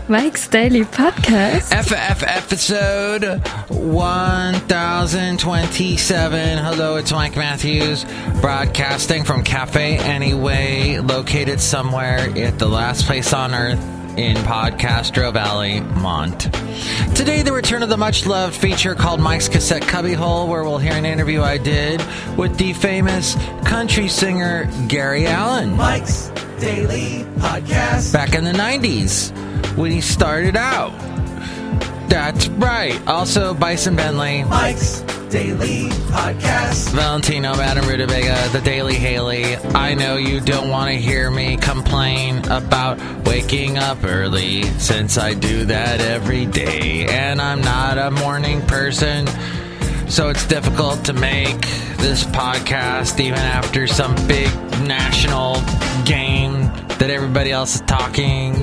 Mike's Daily Podcast. Episode 1027. Hello, it's Mike Matthews, broadcasting from Cafe Anyway, located somewhere at the last place on earth in Podcastro Valley, Mont. Today, the return of the much-loved feature called Mike's Cassette Cubbyhole, where we'll hear an interview I did with the famous country singer Gary Allan. Mike's Daily Podcast. Back in the 90s, when he started out. That's right. Also, Bison Bentley. Mike's Daily Podcast. Valentino, Madame Rootabega, the Daily Haley. I know you don't want to hear me complain about waking up early, since I do that every day. And I'm not a morning person, so it's difficult to make this podcast even after some big national game that everybody else is talking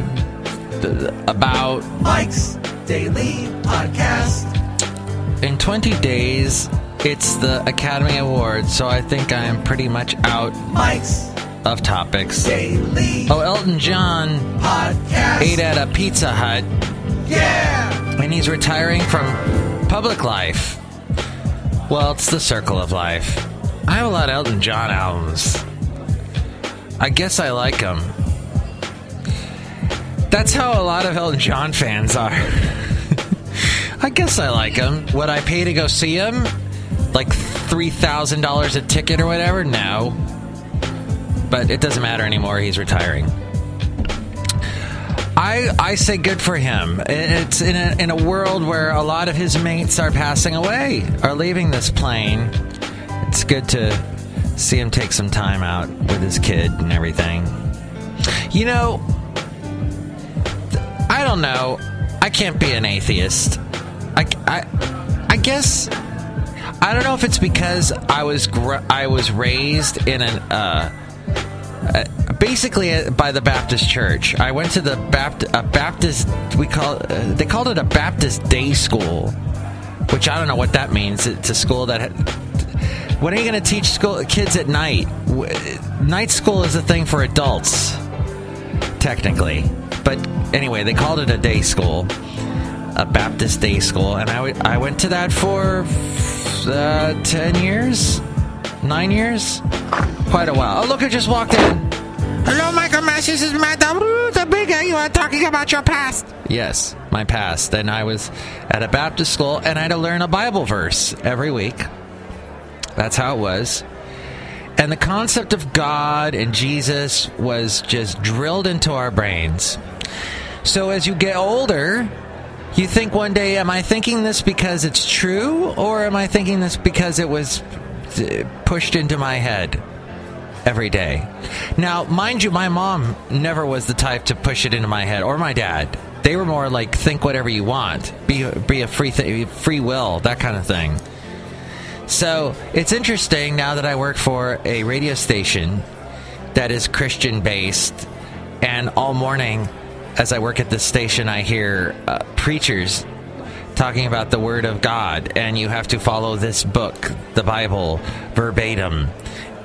about. Mike's Daily Podcast. In 20 days, it's the Academy Awards, so I think I am pretty much out Mike's of topics. Daily Oh, Elton John Podcast. ate at a Pizza Hut, Yeah. and he's retiring from public life. Well, it's the circle of life. I have a lot of Elton John albums. I guess I like them. That's how a lot of Elton John fans are. I guess I like him. Would I pay to go see him? Like $3,000 a ticket or whatever? No. But it doesn't matter anymore. He's retiring. I say good for him. It's in a world where a lot of his mates are passing away, are leaving this plane. It's good to see him take some time out with his kid and everything. You know, I don't know. I can't be an atheist. I guess I don't know if it's because I was raised in basically by the Baptist church. I went to the Baptist. They called it a Baptist day school, which I don't know what that means. It's a school that. When are you going to teach kids at night? Night school is a thing for adults, technically. But anyway, they called it a day school, a Baptist day school, and I went to that for 10 years, 9 years, quite a while. Oh, look, I just walked in. Hello, Michael Matthews, this is Madame Rootabega. You are talking about your past. Yes, my past. And I was at a Baptist school, and I had to learn a Bible verse every week. That's how it was. And the concept of God and Jesus was just drilled into our brains. So as you get older, you think one day, am I thinking this because it's true? Or am I thinking this because it was pushed into my head every day? Now, mind you, my mom never was the type to push it into my head, or my dad. They were more like, think whatever you want. Be a free will, that kind of thing. So it's interesting now that I work for a radio station that is Christian-based, and all morning as I work at this station, I hear preachers talking about the Word of God, and you have to follow this book, the Bible, verbatim.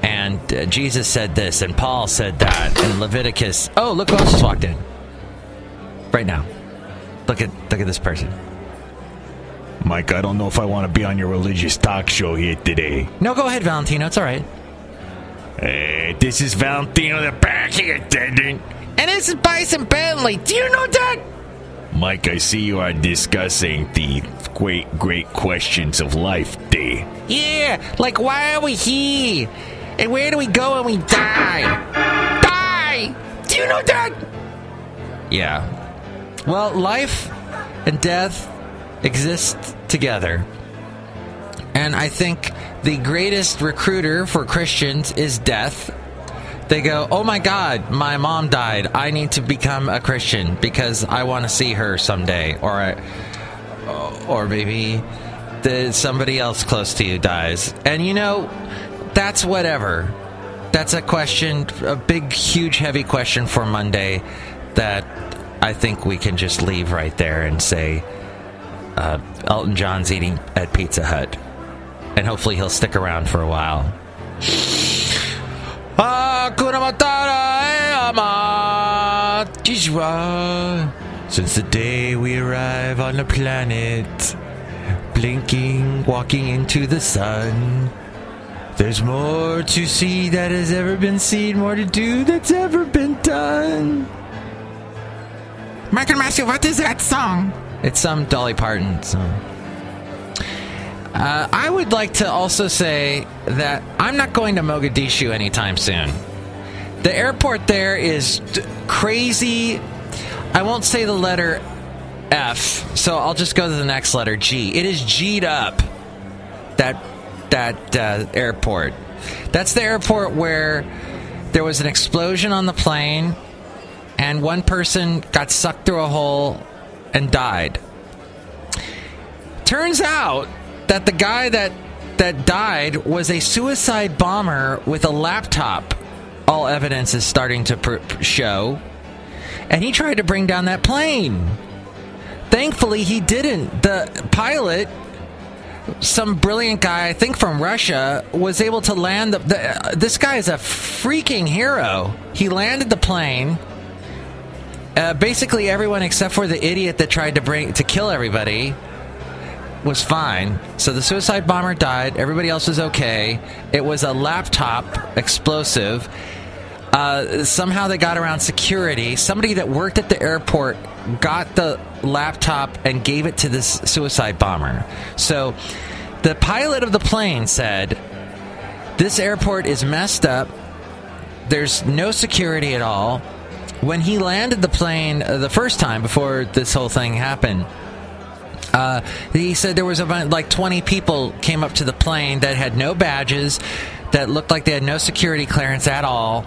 And Jesus said this, and Paul said that, and Leviticus. Oh, look who else just walked in. Right now. Look at this person. Mike, I don't know if I want to be on your religious talk show here today. No, go ahead, Valentino. It's all right. Hey, this is Valentino, the parking attendant. And this is Bison Bentley. Do you know that? Mike, I see you are discussing the great questions of life day. Yeah, like why are we here? And where do we go when we die? Die! Do you know that? Yeah. Well, life and death exist together. And I think the greatest recruiter for Christians is death. They go, oh my God, my mom died. I need to become a Christian because I want to see her someday. Or maybe somebody else close to you dies. And you know, that's whatever. That's a question, a big, huge, heavy question for Monday that I think we can just leave right there and say, Elton John's eating at Pizza Hut. And hopefully he'll stick around for a while. Hakuna Matata, Since the day we arrive on the planet, blinking, walking into the sun, there's more to see that has ever been seen, more to do that's ever been done. Michael Matthew, what is that song? It's some Dolly Parton song. I would like to also say that I'm not going to Mogadishu anytime soon. The airport there is crazy. I won't say the letter F, so I'll just go to the next letter, G. It is G'd up, that airport. That's the airport where there was an explosion on the plane and one person got sucked through a hole and died. Turns out that the guy that died was a suicide bomber with a laptop. All evidence is starting to show. And he tried to bring down that plane. Thankfully, he didn't. The pilot, some brilliant guy, I think from Russia, was able to land this guy is a freaking hero. He landed the plane. Basically, everyone except for the idiot that tried to kill everybody was fine. So the suicide bomber died. Everybody else was okay. It was a laptop explosive. Somehow they got around security. Somebody that worked at the airport got the laptop and gave it to this suicide bomber. So the pilot of the plane said, this airport is messed up. There's no security at all. When he landed the plane the first time before this whole thing happened, he said there was about like 20 people came up to the plane that had no badges, that looked like they had no security clearance at all.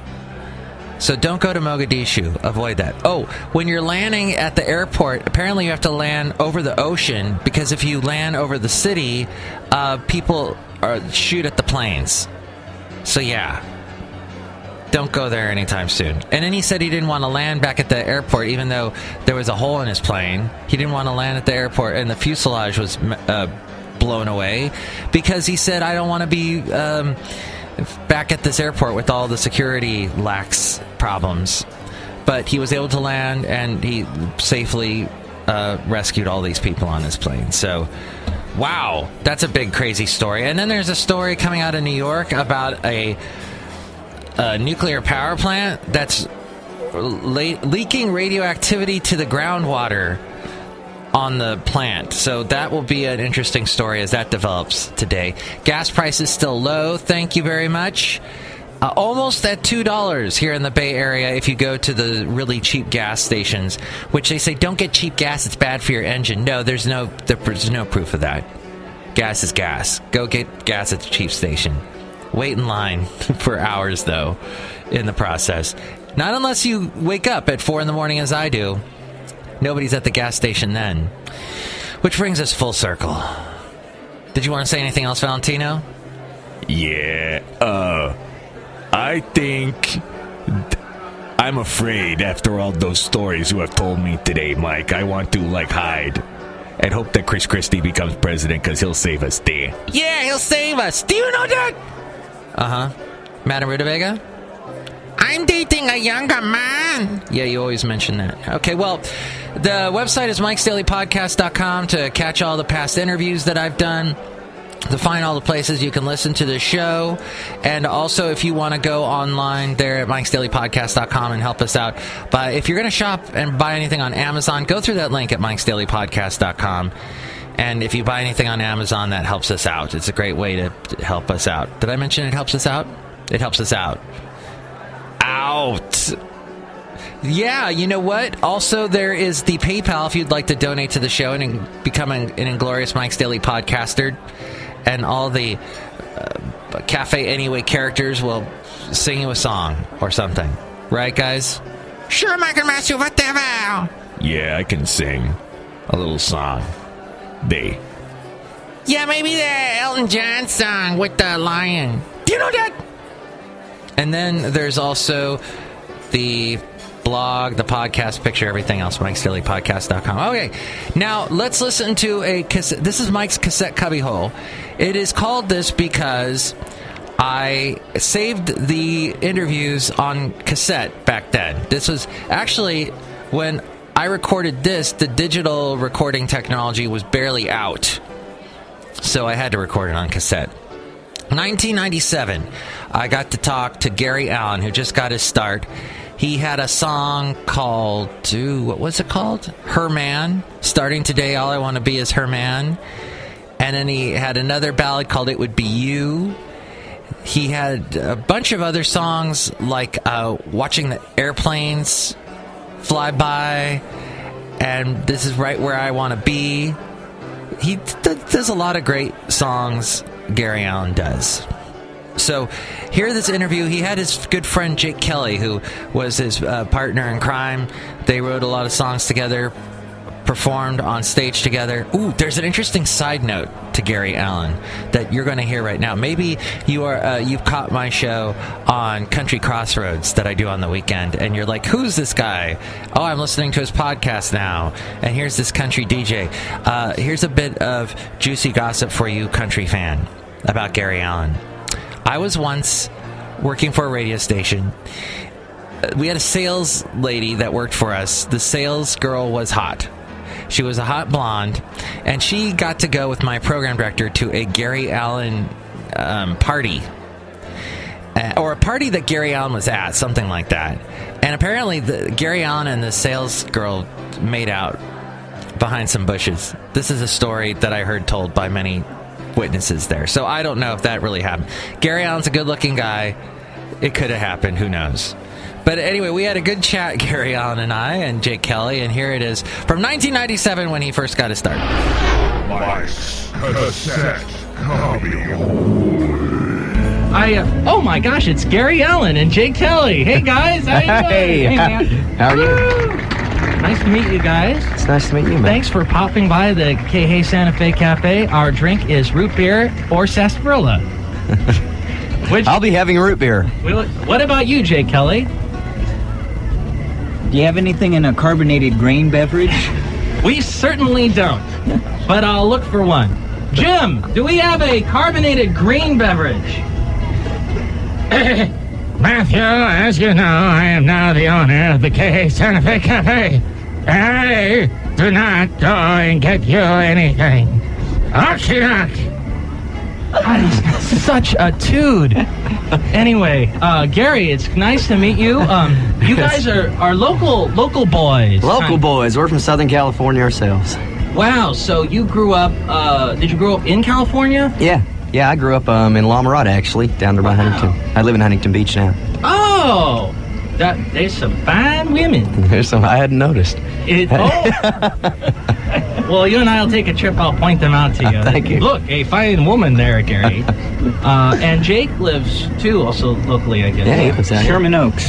So don't go to Mogadishu. Avoid that. Oh, when you're landing at the airport, apparently you have to land over the ocean, because if you land over the city, people shoot at the planes. So yeah, don't go there anytime soon. And then he said he didn't want to land back at the airport, even though there was a hole in his plane. He didn't want to land at the airport, and the fuselage was blown away, because he said, I don't want to be back at this airport with all the security lax problems. But he was able to land, and he safely rescued all these people on his plane. So, wow, that's a big, crazy story. And then there's a story coming out of New York about a nuclear power plant that's leaking radioactivity to the groundwater on the plant. So that will be an interesting story as that develops today. Gas prices still low, thank you very much. Almost at $2 here in the Bay Area if you go to the really cheap gas stations, which they say don't get cheap gas, it's bad for your engine. No, there's no proof of that. Gas is gas. Go get gas at the cheap station. Wait in line for hours, though, in the process. Not unless you wake up at 4 in the morning as I do. Nobody's at the gas station then. Which brings us full circle. Did you want to say anything else, Valentino? Yeah, I think... I'm afraid after all those stories you have told me today, Mike, I want to, hide and hope that Chris Christie becomes president, because he'll save us there. Yeah, he'll save us. Do you know that? Uh-huh. Madame Rootabega? I'm dating a younger man. Yeah, you always mention that. Okay, well, the website is mikesdailypodcast.com to catch all the past interviews that I've done, to find all the places you can listen to the show, and also if you want to go online there at mikesdailypodcast.com and help us out. But if you're going to shop and buy anything on Amazon, go through that link at mikesdailypodcast.com. And if you buy anything on Amazon, that helps us out. It's a great way to help us out. Did I mention it helps us out? It helps us out. Out. Yeah, you know what? Also, there is the PayPal if you'd like to donate to the show and become an inglorious Mike's Daily Podcaster. And all the Cafe Anyway characters will sing you a song or something. Right, guys? Sure, Michael Matthew, whatever. Yeah, I can sing a little song. Yeah, maybe the Elton John song with the lion. Do you know that? And then there's also the blog, the podcast picture, everything else, mikesdailypodcast.com. Okay, now let's listen to a cassette. This is Mike's cassette cubbyhole. It is called this because I saved the interviews on cassette back then. This was actually when I recorded this. The digital recording technology was barely out, so I had to record it on cassette. 1997, I got to talk to Gary Allan, who just got his start. He had a song called, what was it called? Her Man. Starting today, all I want to be is her man. And then he had another ballad called It Would Be You. He had a bunch of other songs like Watching the Airplanes Fly By and This Is Right Where I Want to Be. He does a lot of great songs, Gary Allan does. So hear this interview. He had his good friend Jake Chely, who was his partner in crime. They wrote a lot of songs together, performed on stage together. Ooh, there's an interesting side note to Gary Allan that you're going to hear right now. Maybe you've caught my show on Country Crossroads that I do on the weekend, and you're like, who's this guy? Oh, I'm listening to his podcast now, and here's this country DJ. Here's a bit of juicy gossip for you, country fan, about Gary Allan. I was once working for a radio station. We had a sales lady that worked for us. The sales girl was hot. She was a hot blonde, and she got to go with my program director to a Gary Allan party. Or a party that Gary Allan was at, something like that. And apparently Gary Allan and the sales girl made out behind some bushes. This is a story that I heard told by many witnesses there. So I don't know if that really happened. Gary Allan's a good-looking guy. It could have happened. Who knows? But anyway, we had a good chat, Gary Allan and I, and Jake Chely, and here it is from 1997 when he first got his start. My cassette cubbyhole. Oh my gosh, it's Gary Allan and Jake Chely. Hey guys, how you doing? Hey, man. How are you? Nice to meet you guys. It's nice to meet you, man. Thanks for popping by the Hey Santa Fe Cafe. Our drink is root beer or sarsaparilla. I'll be having root beer. What about you, Jake Chely? Do you have anything in a carbonated grain beverage? We certainly don't, but I'll look for one. Jim, do we have a carbonated green beverage? Matthew, as you know, I am now the owner of the K Santa Fe Cafe. I do not go and get you anything. Okie-doke. God, he's such a dude. Anyway, Gary, it's nice to meet you. You guys are local boys. Local boys. We're from Southern California ourselves. Wow, so you grew up, did you grow up in California? Yeah, I grew up in La Mirada, actually, down there by Huntington. I live in Huntington Beach now. Oh, there's some fine women. There's some I hadn't noticed. Well, you and I will take a trip. I'll point them out to you. Thank you. Look, a fine woman there, Gary. And Jake lives, too, also locally, I guess. Yeah, he lives out here. Sherman Oaks.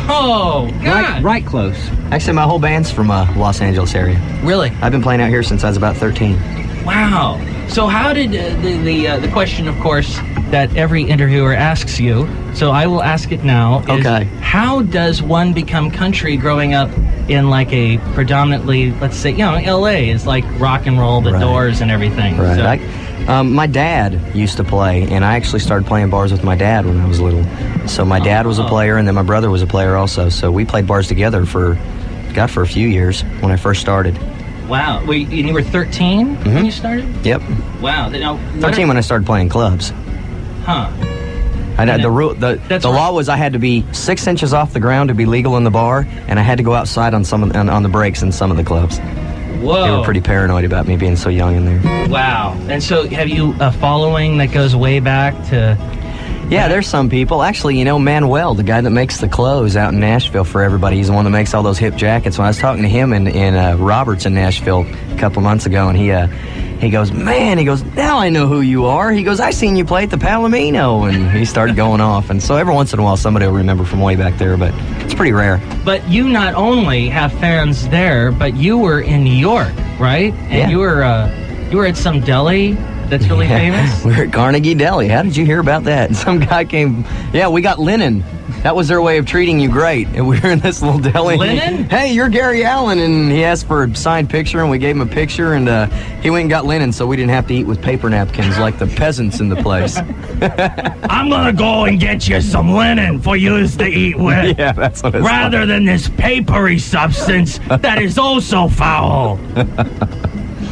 Whoa, God. Right close. Actually, my whole band's from Los Angeles area. Really? I've been playing out here since I was about 13. Wow. So how did the question, of course, that every interviewer asks you, so I will ask it now, is okay. How does one become country growing up in like a predominantly, let's say, L.A. is like rock and roll, the Doors and everything. Right. So. My dad used to play, and I actually started playing bars with my dad when I was little. So my dad was a player, and then my brother was a player also. So we played bars together for a few years when I first started. Wow. You were 13 when you started? Yep. Wow. 13 when I started playing clubs. Huh. The law was I had to be 6 inches off the ground to be legal in the bar, and I had to go outside on the breaks in some of the clubs. Whoa. They were pretty paranoid about me being so young in there. Wow. And so have you a following that goes way back to... Yeah, there's some people. Actually, Manuel, the guy that makes the clothes out in Nashville for everybody, he's the one that makes all those hip jackets. When I was talking to him in Roberts in Nashville a couple months ago, and he goes, now I know who you are. He goes, I seen you play at the Palomino, and he started going off. And so every once in a while, somebody will remember from way back there, but it's pretty rare. But you not only have fans there, but you were in New York, right? And you were at some deli that's really famous? We were at Carnegie Deli. How did you hear about that? And some guy came, we got linen. That was their way of treating you great. And we were in this little deli. Linen? Hey, you're Gary Allan. And he asked for a signed picture, and we gave him a picture, and he went and got linen so we didn't have to eat with paper napkins like the peasants in the place. I'm gonna go and get you some linen for yous to eat with. Yeah, that's what it's rather than this papery substance that is oh so foul.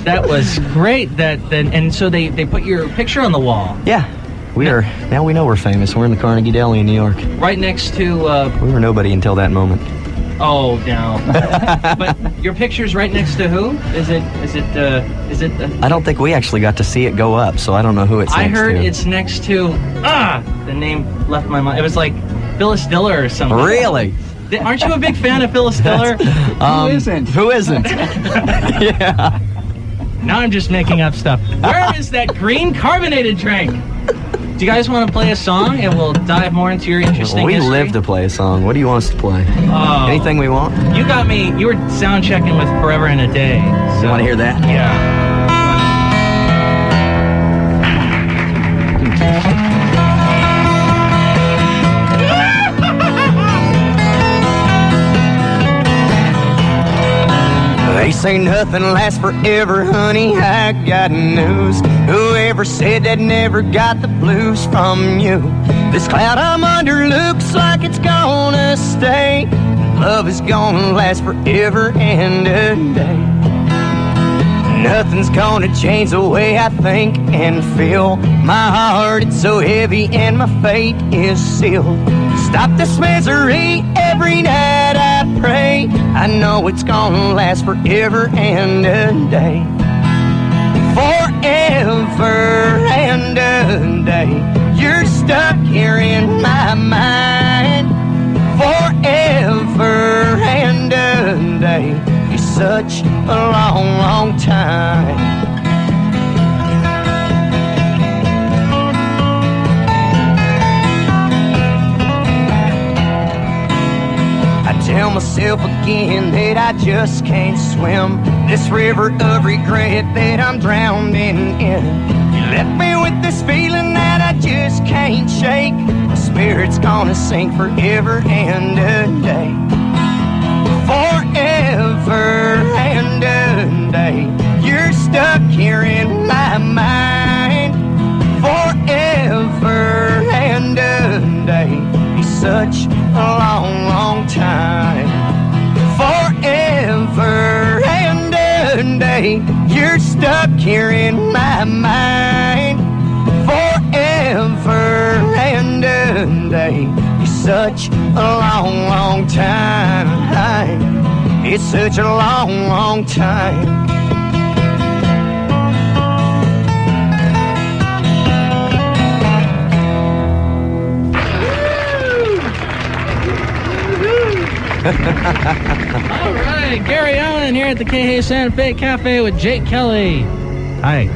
That was great. And so they put your picture on the wall. Yeah. Now we know we're famous. We're in the Carnegie Deli in New York. Right next to... we were nobody until that moment. Oh, no. But your picture's right next to who? Is it? I don't think we actually got to see it go up, so I don't know who it's next to. I heard it's next to... the name left my mind. It was like Phyllis Diller or something. Really? Aren't you a big fan of Phyllis Diller? Who isn't? Who isn't? Yeah. Now I'm just making up stuff. Where is that green carbonated drink? Do you guys want to play a song and we'll dive more into your interesting history? We live to play a song. What do you want us to play? Anything we want? You got me. You were sound checking with Forever and a Day. So. You want to hear that? Yeah. They say nothing lasts forever, honey, I got news. Whoever said that never got the blues from you. This cloud I'm under looks like it's gonna stay. Love is gonna last forever and a day. Nothing's gonna change the way I think and feel. My heart, it's so heavy and my fate is sealed. Stop this misery every night I pray. I know it's gonna last forever and a day. Forever and a day. You're stuck here in my mind. Forever and a day. You're such a long, long time. Tell myself again that I just can't swim this river of regret that I'm drowning in. You left me with this feeling that I just can't shake. My spirit's gonna sink forever and a day. Forever and a day. You're stuck here in my mind. Forever and a day. Such a long, long time. Forever and a day. You're stuck here in my mind. Forever and a day. It's such a long, long time. It's such a long, long time. All right, Gary Allan here at the Santa Fe Cafe with Jake Chely. Hi.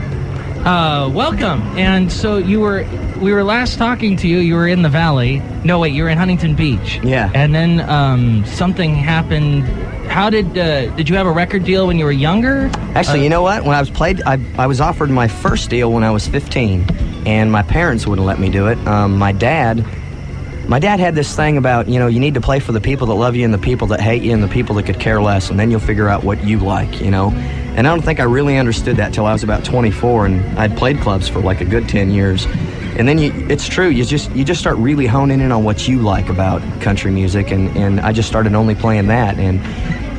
Welcome. And so we were last talking to you. You were in the Valley. No, wait, you were in Huntington Beach. Yeah. And then something happened. How did you have a record deal when you were younger? Actually, you know what? When I was offered my first deal when I was 15, and my parents wouldn't let me do it. My dad had this thing about, you need to play for the people that love you and the people that hate you and the people that could care less, and then you'll figure out what you like, And I don't think I really understood that till I was about 24, and I'd played clubs for like a good 10 years. And then it's true, you just start really honing in on what you like about country music, and I just started only playing that, and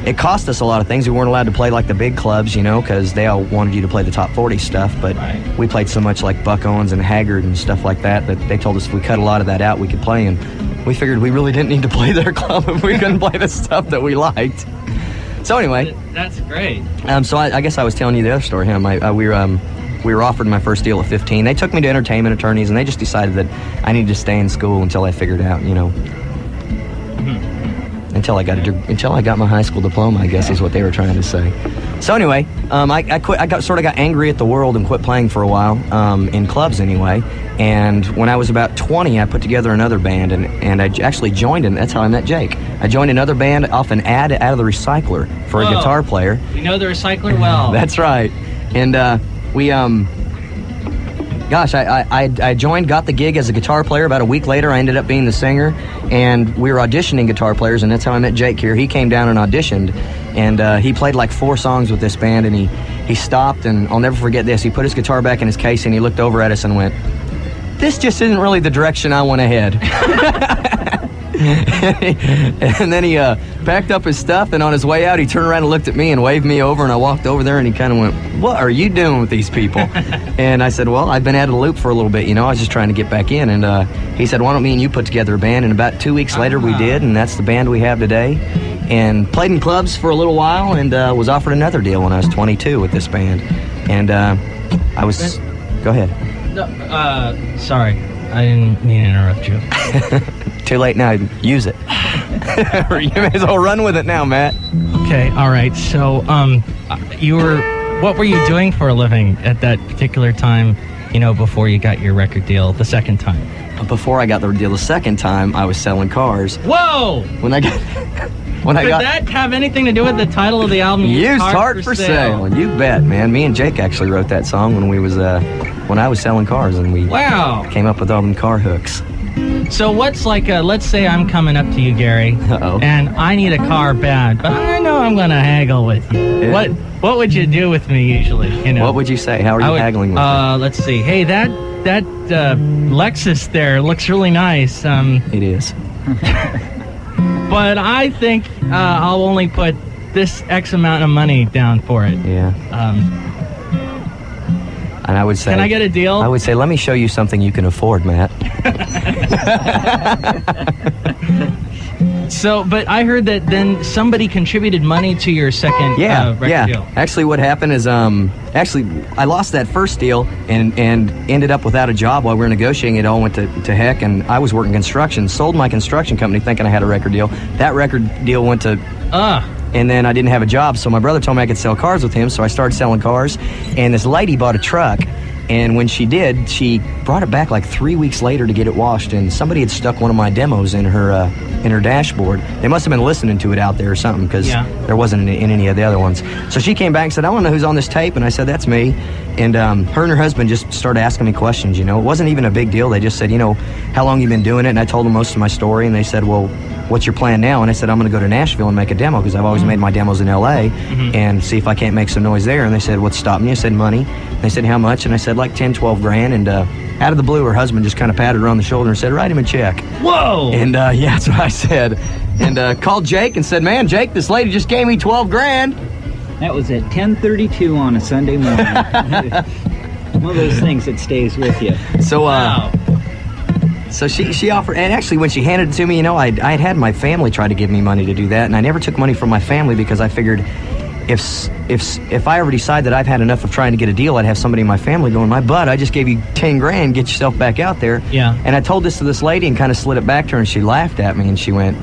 it cost us a lot of things. We weren't allowed to play like the big clubs, because they all wanted you to play the top 40 stuff, but we played so much like Buck Owens and Haggard and stuff like that they told us if we cut a lot of that out, we could play, and we figured we really didn't need to play their club if we couldn't play the stuff that we liked. So anyway. That's great. So I guess I was telling you the other story, we were offered my first deal at 15. They took me to entertainment attorneys, and they just decided that I needed to stay in school until I figured out, Until I got my high school diploma, I guess is what they were trying to say. So anyway, I quit. I got angry at the world and quit playing for a while, in clubs anyway. And when I was about 20, I put together another band, and I actually joined in. That's how I met Jake. I joined another band off an ad out of the Recycler for a guitar player. We know the Recycler well. That's right. And I joined, got the gig as a guitar player. About a week later, I ended up being the singer, and we were auditioning guitar players, and that's how I met Jake here. He came down and auditioned, and he played like 4 songs with this band, and he stopped, and I'll never forget this. He put his guitar back in his case, and he looked over at us and went, this just isn't really the direction I want to head. And then he packed up his stuff, and on his way out, he turned around and looked at me and waved me over, and I walked over there, and he kind of went, "What are you doing with these people?" And I said, "Well, I've been out of the loop for a little bit, I was just trying to get back in." And he said, "Why don't me and you put together a band?" And about 2 weeks later, we did, and that's the band we have today. And played in clubs for a little while, and was offered another deal when I was 22 with this band. And I was... Go ahead. No, sorry. I didn't mean to interrupt you. Too late now. Use it. You may as well run with it now, Matt. Okay, all right. So, what were you doing for a living at that particular time, before you got your record deal the second time? Before I got the deal the second time, I was selling cars. Whoa! Could that have anything to do with the title of the album? Used Heart for Sale. You bet, man. Me and Jake actually wrote that song when I was selling cars, and we came up with all them car hooks. So what's let's say I'm coming up to you, Gary, and I need a car bad, but I know I'm going to haggle with you. Yeah. What would you do with me usually? What would you say? How are you haggling with me? Let's see. Hey, that Lexus there looks really nice. It is. But I think I'll only put this X amount of money down for it. Yeah. And I would say... Can I get a deal? I would say, let me show you something you can afford, Matt. So, but I heard that then somebody contributed money to your second record deal. Actually, what happened is, I lost that first deal and ended up without a job while we were negotiating. It all went to heck, and I was working construction. Sold my construction company thinking I had a record deal. That record deal went to... And then I didn't have a job, so my brother told me I could sell cars with him, so I started selling cars. And this lady bought a truck, and when she did, she brought it back like 3 weeks later to get it washed, and somebody had stuck one of my demos in her dashboard. They must have been listening to it out there or something, because there wasn't in any of the other ones. So she came back and said, "I want to know who's on this tape," and I said, "That's me." And her and her husband just started asking me questions, It wasn't even a big deal. They just said, "How long you been doing it?" And I told them most of my story, and they said, "Well, what's your plan now?" And I said, "I'm going to go to Nashville and make a demo, because I've always made my demos in L.A. And see if I can't make some noise there." And they said, "What's stopping you?" I said, "Money." And they said, "How much?" And I said, like 10, 12 grand. And out of the blue, her husband just kind of patted her on the shoulder and said, "Write him a check." Whoa! And that's what I said. And called Jake and said, "Man, Jake, this lady just gave me 12 grand. That was at 10:32 on a Sunday morning. One of those things that stays with you. So, So she offered, and actually when she handed it to me, I had my family try to give me money to do that, and I never took money from my family because I figured if I ever decide that I've had enough of trying to get a deal, I'd have somebody in my family going, "My butt, I just gave you 10 grand, get yourself back out there." Yeah. And I told this to this lady and kind of slid it back to her, and she laughed at me, and she went,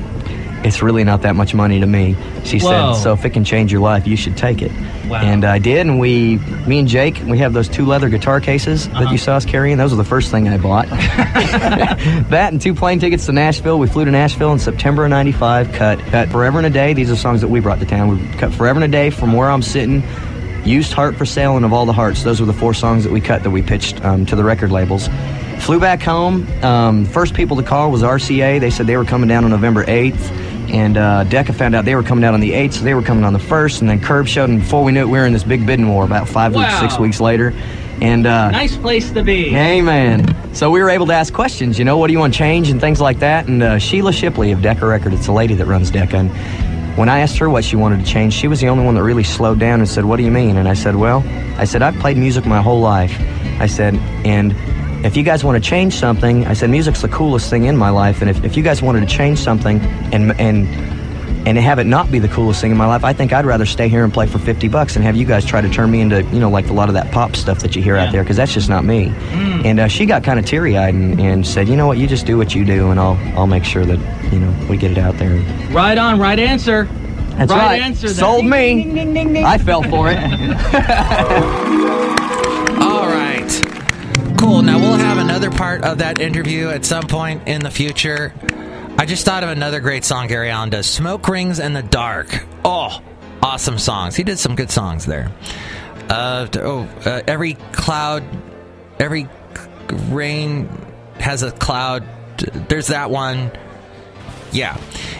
"It's really not that much money to me." She said, "So if it can change your life, you should take it." Wow. And I did, and me and Jake, we have those 2 leather guitar cases that you saw us carrying. Those were the first thing I bought. That and 2 plane tickets to Nashville. We flew to Nashville in September of '95, cut Forever and a Day. These are songs that we brought to town. We cut Forever and a Day, From Where I'm Sitting, Used Heart for Sale, and Of All the Hearts. Those were the 4 songs that we cut that we pitched to the record labels. Flew back home. First people to call was RCA. They said they were coming down on November 8th. And Decca found out they were coming out on the 8th, so they were coming on the 1st. And then Curb showed, and before we knew it, we were in this big bidding war about 5 weeks, 6 weeks later. And nice place to be. Hey, man. So we were able to ask questions, what do you want to change and things like that. And Sheila Shipley of Decca Records, it's a lady that runs Decca. And when I asked her what she wanted to change, she was the only one that really slowed down and said, "What do you mean?" And I said, I've played music my whole life. I said, and if you guys want to change something, I said, music's the coolest thing in my life, and if you guys wanted to change something and have it not be the coolest thing in my life, I think I'd rather stay here and play for $50 and have you guys try to turn me into, like a lot of that pop stuff that you hear out there, because that's just not me. And she got kind of teary-eyed and said, "You know what, you just do what you do, and I'll make sure that, we get it out there." Right on, right answer. That's right. Answer. Sold me. Ding, ding, ding, ding. I fell for it. All right. Cool. Now we'll have another part of that interview at some point in the future. I just thought of another great song Gary Allan does. Smoke Rings in the Dark. Oh, awesome songs. He did some good songs there. Every rain has a cloud. There's that one. Yeah.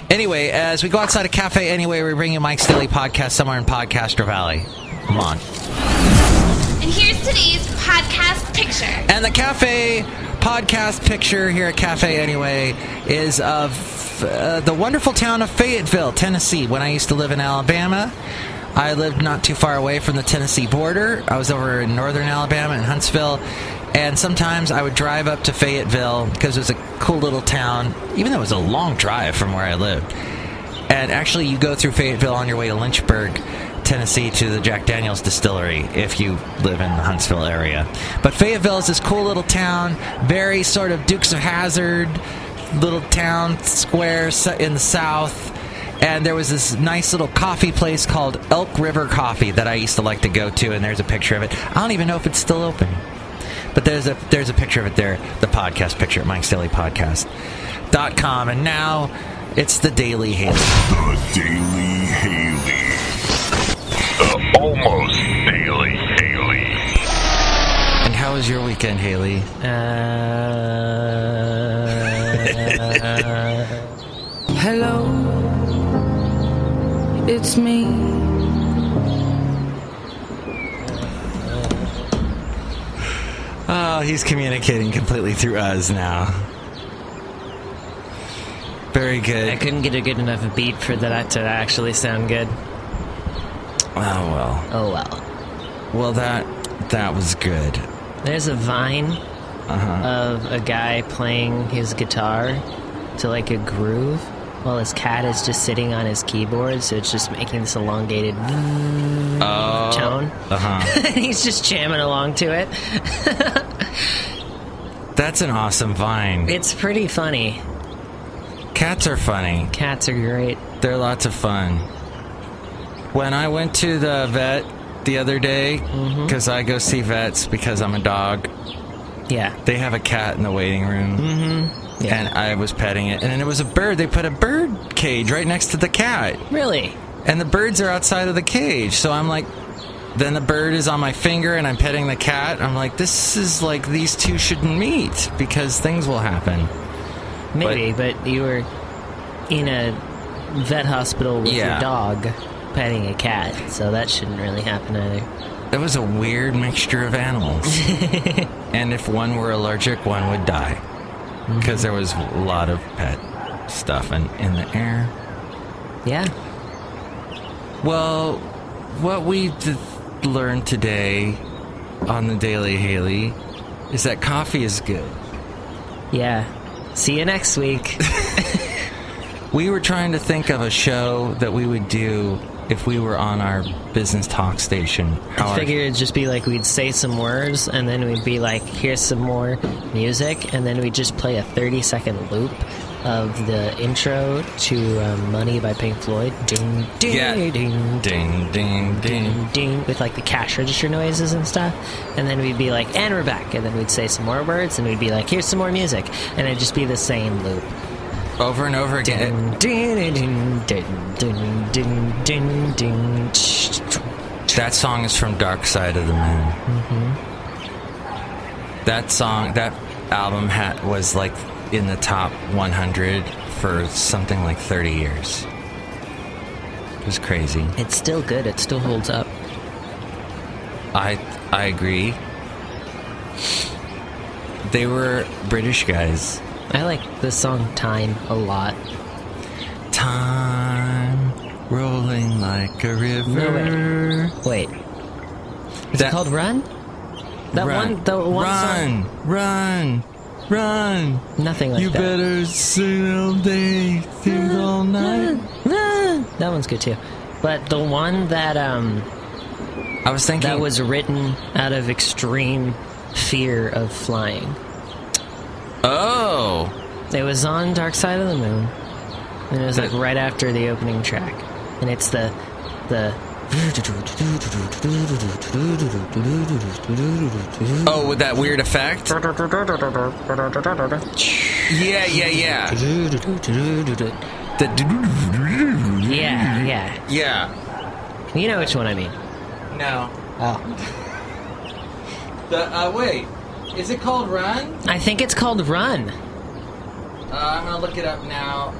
Anyway, as we go outside a cafe anyway, we bring you Mike's Daily Podcast somewhere in Podcaster Valley. Come on. And here's today's podcast picture. And the cafe podcast picture here at Cafe Anyway is of the wonderful town of Fayetteville, Tennessee. When I used to live in Alabama, I lived not too far away from the Tennessee border. I was over in northern Alabama in Huntsville, and sometimes I would drive up to Fayetteville because it was a cool little town, even though it was a long drive from where I lived. And actually, you go through Fayetteville on your way to Lynchburg, Tennessee, to the Jack Daniels distillery if you live in the Huntsville area. But Fayetteville is this cool little town, very sort of Dukes of Hazzard little town square in the south. And there was this nice little coffee place called Elk River Coffee that I used to like to go to, and there's a picture of it. I don't even know if it's still open. But there's a picture of it there, the podcast picture at Mike'sDailyPodcast.com. And now it's the Daily Haley. The Daily Haley. The almost Daily Haley. And how was your weekend, Haley? Hello, it's me. Oh, he's communicating completely through us now. Very good. I couldn't get a good enough beat for that to actually sound good. Oh, well. Oh, well. Well, that was good. There's a vine of a guy playing his guitar to like a groove while his cat is just sitting on his keyboard, so it's just making this elongated tone. And he's just jamming along to it. That's an awesome vine. It's pretty funny. Cats are funny. Cats are great. They're lots of fun. When I went to the vet the other day, because I go see vets because I'm a dog. Yeah. They have a cat in the waiting room. Yeah. And I was petting it. And then it was a bird. They put a bird cage right next to the cat. Really? And the birds are outside of the cage. So I'm like, then the bird is on my finger and I'm petting the cat. I'm like, this is like, these two shouldn't meet because things will happen. Maybe, but you were in a vet hospital with your dog petting a cat, so that shouldn't really happen either. It was a weird mixture of animals. And if one were allergic, one would die. Because there was a lot of pet stuff in the air. Yeah. Well, what we learned today on the Daily Haley is that coffee is good. Yeah. See you next week. We were trying to think of a show that we would do if we were on our business talk station. I figured it'd just be like we'd say some words and then we'd be like, here's some more music, and then we'd just play a 30-second loop of the intro to Money by Pink Floyd. Ding, ding, ding, ding, ding, ding, ding, ding, with like the cash register noises and stuff. And then we'd be like, and we're back. And then we'd say some more words and we'd be like, here's some more music. And it'd just be the same loop. Over and over again. Ding, ding, ding, ding, ding, ding, ding. That song is from Dark Side of the Moon. That song, that album was like in the top 100 for something like 30 years. It was crazy. It's still good. It still holds up. I agree. They were British guys. I like the song Time a lot. Time rolling like a river. No, wait. Is it called Run? That Run. one, the one Run, song? Run. Nothing like you that. You better sing all day, sing all night. Run. That one's good too. But the one that I was thinking that was written out of extreme fear of flying. Oh. It was on Dark Side of the Moon. And it was like right after the opening track. And it's the oh, with that weird effect? Yeah. Yeah. You know which one I mean. No. Oh. Wait. Is it called Run? I think it's called Run. I'm gonna look it up now.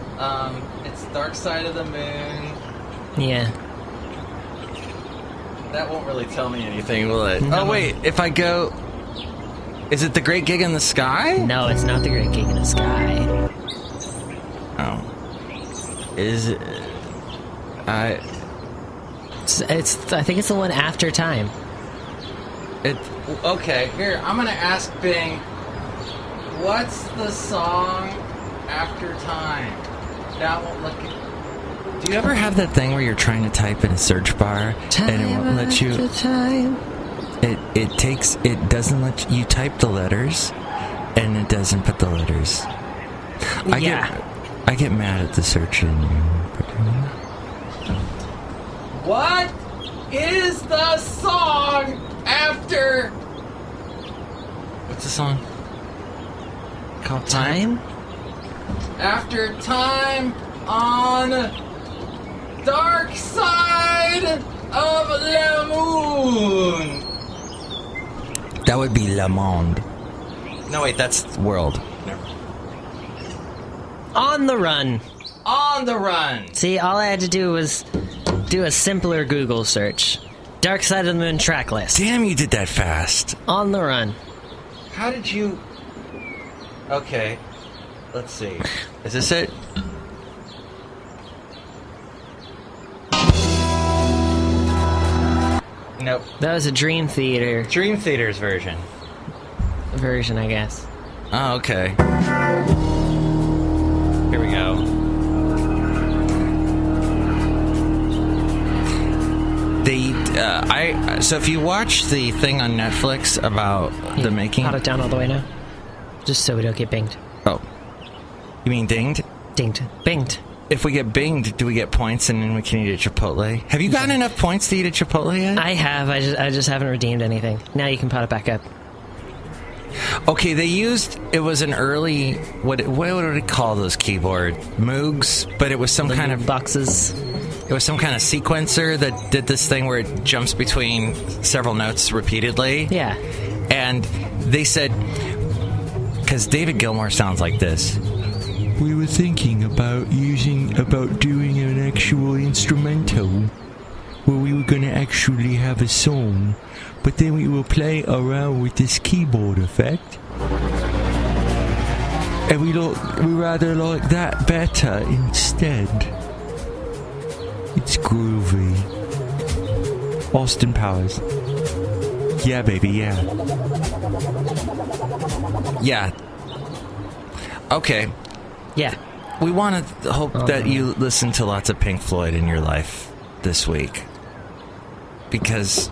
It's Dark Side of the Moon. Yeah. That won't really tell me anything, will it? No. Oh, wait. If I go... Is it The Great Gig in the Sky? No, it's not The Great Gig in the Sky. Oh. Is it? I think it's the one after Time. Okay, here, I'm gonna ask Bing, what's the song after Time? That won't look at... Do you ever have that thing where you're trying to type in a search bar and it won't let you... Time. It doesn't let you type the letters and it doesn't put the letters. I get mad at the search engine. What is the song after... What's the song? Called Time? After Time on Dark Side of the Moon. That would be Le Monde. No, wait, that's World. Never. On the Run. On the Run. See, all I had to do was do a simpler Google search. Dark Side of the Moon track list. Damn, you did that fast. On the Run. How did you... Okay, let's see. Is this it? Nope. That was a Dream Theater. Dream Theater's version. I guess. Oh, okay. Here we go. So if you watch the thing on Netflix about the making... Pot it down all the way now. Just so we don't get binged. Oh. You mean dinged? Dinged. Binged. If we get binged, do we get points and then we can eat at Chipotle? Have you gotten enough points to eat at Chipotle yet? I have. I just haven't redeemed anything. Now you can pot it back up. Okay, it was an early, what would we call those keyboard? Moogs? But it was some kind of... boxes. It was some kind of sequencer that did this thing where it jumps between several notes repeatedly. Yeah. And they said, because David Gilmour sounds like this. We were thinking about doing an actual instrumental where we were going to actually have a song, but then we will play around with this keyboard effect. And we rather like that better instead. It's groovy. Austin Powers. Yeah, baby, yeah. Yeah. Okay. Yeah. We want to hope that you listen to lots of Pink Floyd in your life this week. Because...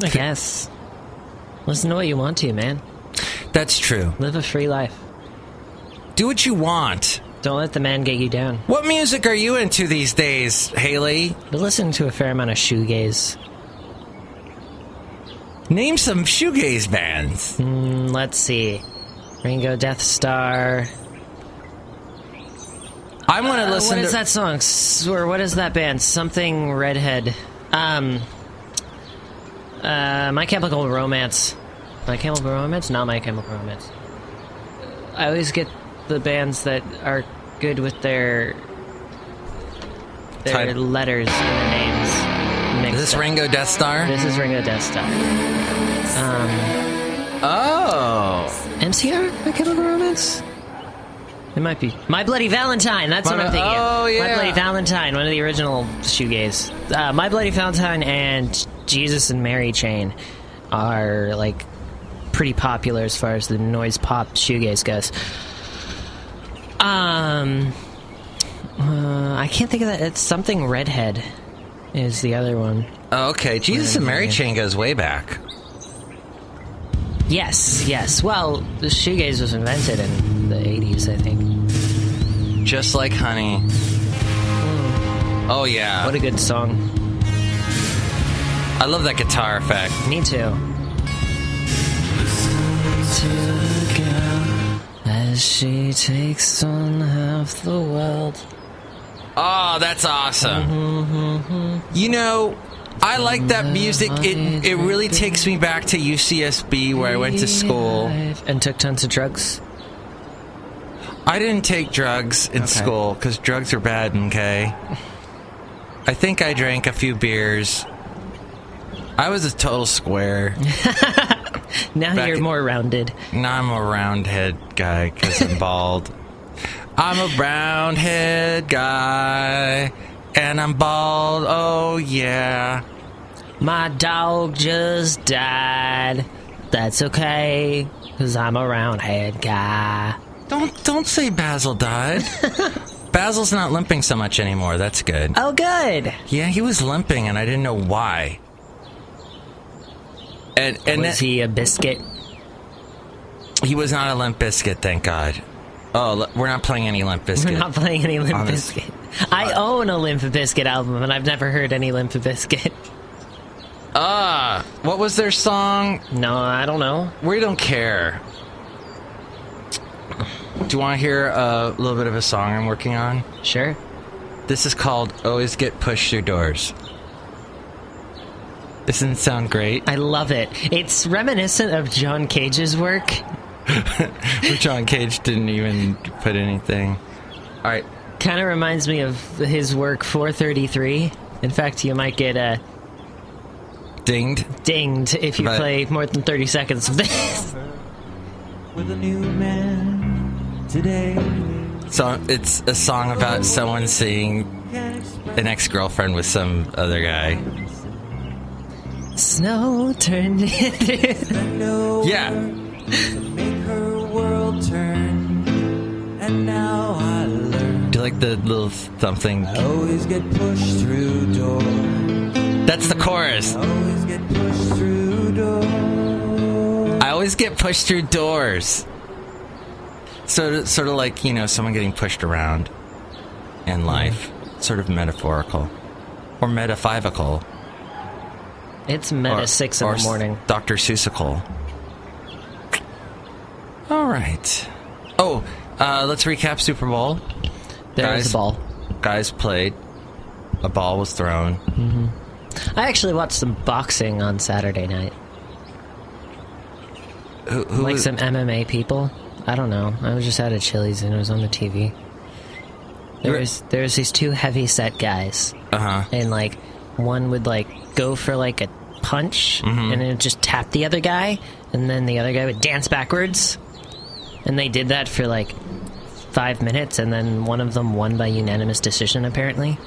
I guess. Listen to what you want to, man. That's true. Live a free life. Do what you want. Don't let the man get you down. What music are you into these days, Haley? Been listening to a fair amount of shoegaze. Name some shoegaze bands. Let's see. Ringo Death Star. I want to listen to... What is that song? Or what is that band? Something Redhead. My Chemical Romance. My Chemical Romance? Not My Chemical Romance. I always get the bands that are good with their letters in their names mixed Is this up. Ringo Death Star? This is Ringo Death Star. MCR? My Chemical Romance? It might be. My Bloody Valentine, that's what I'm thinking of. Oh, yeah. My Bloody Valentine, one of the original shoegaze. My Bloody Valentine and Jesus and Mary Chain are, like, pretty popular as far as the noise pop shoegaze goes. I can't think of that. It's something Redhead is the other one. Oh, okay. Jesus and Mary Chain goes way back. Yes. Well, the shoegaze was invented in the 80s, I think. Just Like Honey. Oh, yeah. What a good song. I love that guitar effect. Me too. As she takes on half the world. Oh, that's awesome. You know, I like that music. It really takes me back to UCSB where I went to school. And took tons of drugs? I didn't take drugs in school because drugs are bad, okay? I think I drank a few beers. I was a total square. Now Back you're in- more rounded. Now I'm a roundhead guy because I'm bald. I'm a roundhead guy, and I'm bald. Oh yeah. My dog just died. That's okay, because I'm a roundhead guy. Don't say Basil died. Basil's not limping so much anymore. That's good. Oh, good. Yeah, he was limping, and I didn't know why. And was he a biscuit? He was not a Limp Bizkit, thank God. Oh, we're not playing any Limp Bizkit. We're not playing any Limp Bizkit. I own a Limp Bizkit album, and I've never heard any Limp Bizkit. What was their song? No, I don't know. We don't care. Do you want to hear a little bit of a song I'm working on? Sure. This is called Always Get Pushed Through Doors. Doesn't it sound great? I love it. It's reminiscent of John Cage's work. John Cage didn't even put anything. All right. Kind of reminds me of his work 433. In fact, you might get dinged if you play more than 30 seconds of this. With a new man today. So it's a song about someone seeing an ex-girlfriend with some other guy. Snow turned into... Yeah. Make her world turn. And now I learn. Do you like the little something? I always get pushed through doors. That's the chorus. I always get pushed through doors. I always get pushed through doors. So sort of like, someone getting pushed around in life. Sort of metaphorical. Or metaphysical. It's meta 6 in the morning. Dr. Seussical. All right. Oh, let's recap Super Bowl. There was a ball. Guys played. A ball was thrown. Mm-hmm. I actually watched some boxing on Saturday night. Who like was... some MMA people. I don't know. I was just out at Chili's and it was on the TV. There was these two heavy-set guys. Uh-huh. And, one would, go for, a punch, and then just tap the other guy, and then the other guy would dance backwards. And they did that for, 5 minutes, and then one of them won by unanimous decision, apparently.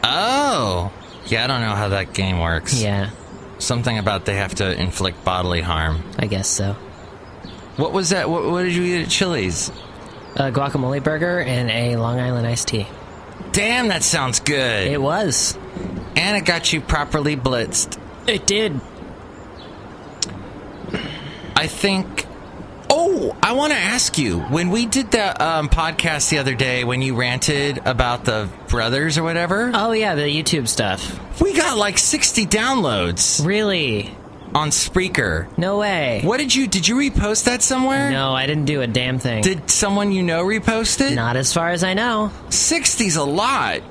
Oh! Yeah, I don't know how that game works. Yeah. Something about they have to inflict bodily harm. I guess so. What was that? What did you eat at Chili's? A guacamole burger and a Long Island iced tea. Damn, that sounds good. It was. And it got you properly blitzed. It did. I think... Oh, I want to ask you. When we did that podcast the other day, when you ranted about the brothers or whatever... Oh, yeah, the YouTube stuff. We got 60 downloads. Really? On Spreaker. No way. Did you repost that somewhere? No, I didn't do a damn thing. Did someone repost it? Not as far as I know. 60's a lot.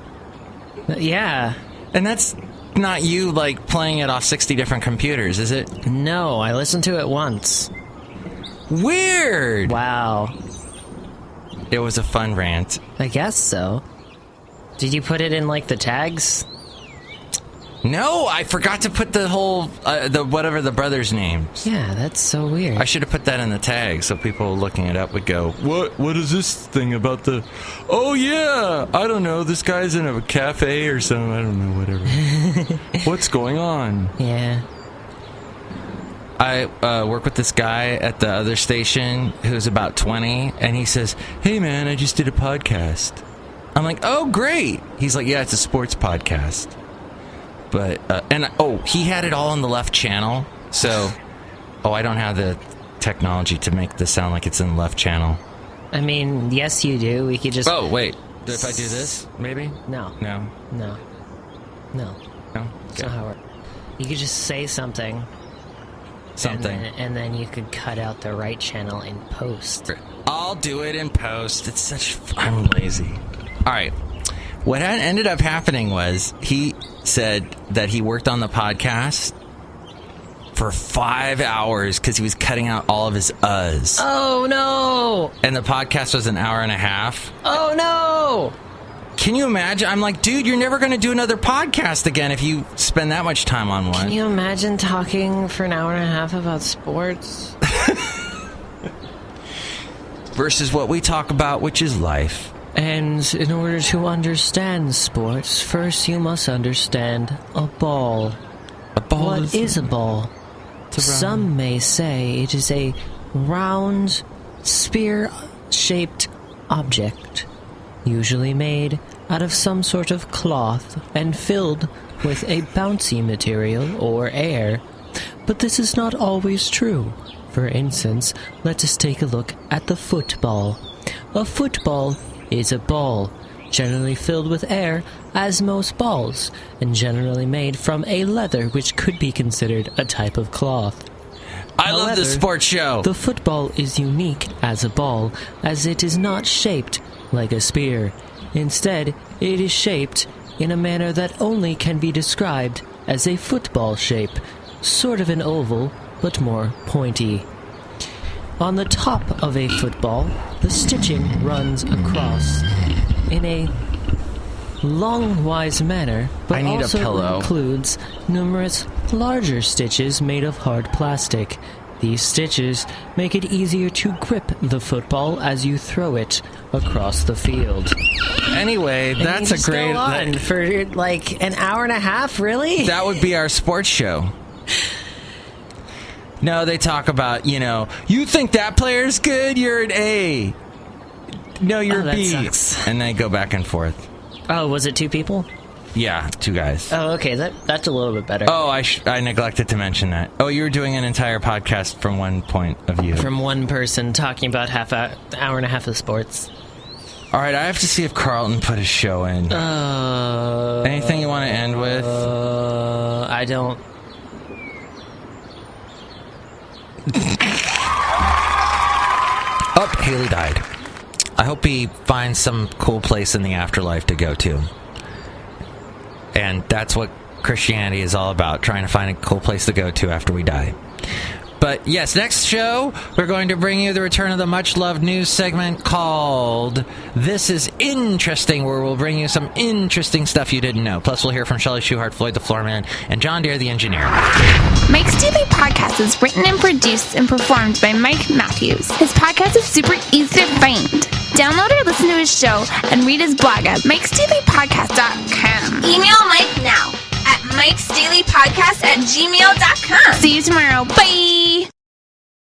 Yeah. And that's not you, playing it off 60 different computers, is it? No, I listened to it once. Weird. Wow. It was a fun rant. I guess so. Did you put it in, the tags? No, I forgot to put the whole, whatever the brothers' names. Yeah, that's so weird. I should have put that in the tag so people looking it up would go, What is this thing about the... Oh, yeah, I don't know, this guy's in a cafe or something, I don't know, whatever. What's going on? Yeah. I work with this guy at the other station who's about 20, and he says, "Hey, man, I just did a podcast." I'm like, "Oh, great." He's like, "Yeah, it's a sports podcast." But, he had it all on the left channel, so, I don't have the technology to make this sound like it's in the left channel. I mean, yes, you do. We could just... Oh, wait. If I do this, maybe? No. No. No. No. No? That's not how it works. You could just say something. And then you could cut out the right channel in post. I'll do it in post. I'm lazy. All right. What ended up happening was he said that he worked on the podcast for 5 hours because he was cutting out all of his uhs. Oh, no! And the podcast was an hour and a half. Oh, no! Can you imagine? I'm like, dude, you're never going to do another podcast again if you spend that much time on one. Can you imagine talking for an hour and a half about sports? Versus what we talk about, which is life. And in order to understand sports, first you must understand a ball. A ball What is a ball? Some may say it is a round, spear-shaped object, usually made out of some sort of cloth and filled with a bouncy material or air. But this is not always true. For instance, let us take a look at the football. A football is a ball, generally filled with air, as most balls, and generally made from a leather which could be considered a type of cloth. I love this sports show. The football is unique as a ball, as it is not shaped like a spear. Instead, it is shaped in a manner that only can be described as a football shape, sort of an oval, but more pointy. On the top of a football, the stitching runs across in a longwise manner, but I need also a pillow. includes numerous larger stitches made of hard plastic. These stitches make it easier to grip the football as you throw it across the field. Anyway, And that's you a just great... go on for like an hour and a half, really? That would be our sports show. No, they talk about, you think that player's good? You're an A. No, you're that B. sucks. And they go back and forth. Oh, was it two people? Yeah, two guys. Oh, okay, that's a little bit better. Oh, I neglected to mention that. Oh, you were doing an entire podcast from one point of view. From one person talking about hour and a half of sports. All right, I have to see if Carlton put his show in. Anything you want to end with? I don't. Oh, Haley died. I hope he finds some cool place in the afterlife to go to. And that's what Christianity is all about, trying to find a cool place to go to after we die. But yes, next show, we're going to bring you the return of the much-loved news segment called This Is Interesting, where we'll bring you some interesting stuff you didn't know. Plus, we'll hear from Chely Shoehart, Floyd the Floorman, and John Deere, the engineer. Mike's Daily Podcast is written and produced and performed by Mike Matthews. His podcast is super easy to find. Download or listen to his show and read his blog at mikesdailypodcast.com. Email Mike now at mikesdailypodcast@gmail.com. See you tomorrow. Bye!